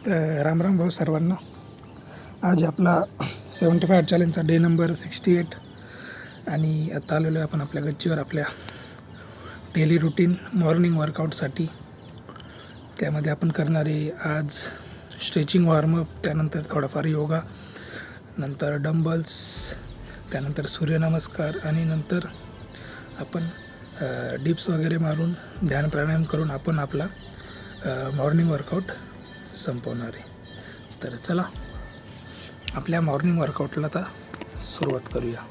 तर राम राम भाऊ सर्वांना. आज आपला 75 चॅलेंजचा डे नंबर 68 आणि आता आलेलो आहे आपण आपल्या गच्चीवर आपल्या डेली रुटीन मॉर्निंग वर्कआउटसाठी. त्यामध्ये आपण करणारे आज स्ट्रेचिंग वॉर्मअप, त्यानंतर थोडाफार योगा, नंतर डंबल्स, त्यानंतर सूर्यनमस्कार आणि नंतर आपण डिप्स वगैरे मारून ध्यान प्राणायाम करून आपण आपला मॉर्निंग वर्कआउट संपवणार आहे. तर चला आपल्या मॉर्निंग वर्कआउटला आता सुरुवात करूया.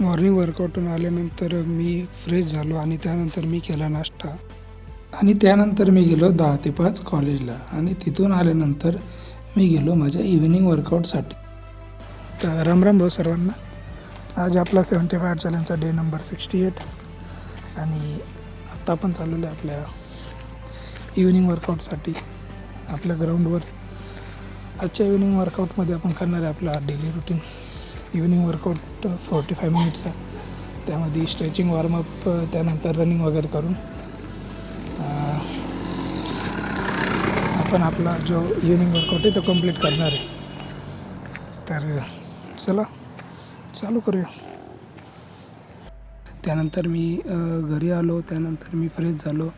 मॉर्निंग वर्कआउटून आल्यानंतर मी फ्रेश झालो आणि त्यानंतर मी केला नाश्ता आणि त्यानंतर मी गेलो 10 ते 5 कॉलेजला आणि तिथून आल्यानंतर मी गेलो माझ्या इव्हिनिंग वर्कआउटसाठी. तर राम राम भाऊ सर्वांना. आज आपला 75 चॅलेंजचा डे नंबर 68 आणि आत्ता आपण चाललेलो आहे आपल्या इव्हिनिंग वर्कआउटसाठी आपल्या ग्राउंडवर. आजच्या इव्हिनिंग वर्कआउटमध्ये आपण करणार आहे आपला डेली रुटीन इव्हिनिंग वर्कआउट 45 मिनिट्सचा. त्यामध्ये स्ट्रेचिंग वॉर्मअप, त्यानंतर रनिंग वगैरे करून आपण आपला जो इव्हिनिंग वर्कआउट आहे तो कंप्लीट करणार आहे. तर चला चालू करूया. त्यानंतर मी घरी आलो, त्यानंतर मी फ्रेश झालो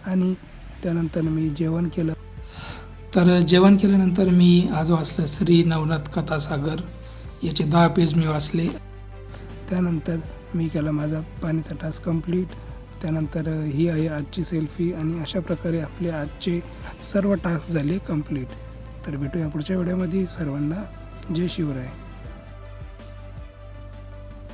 आणि त्यानंतर मी जेवण केलं. तर जेवण केल्यानंतर मी आज वाचलं श्री नवनाथ कथासागर याचे 10 पेज मी वाचले. त्यानंतर मी केला माझा पाणीचा टास्क कंप्लीट. त्यानंतर ही आहे आजची सेल्फी आणि अशा प्रकारे आपले आजचे सर्व टास्क झाले कंप्लीट. तर भेटूया पुढच्या व्हिडिओमध्ये. सर्वांना जय शिवराय.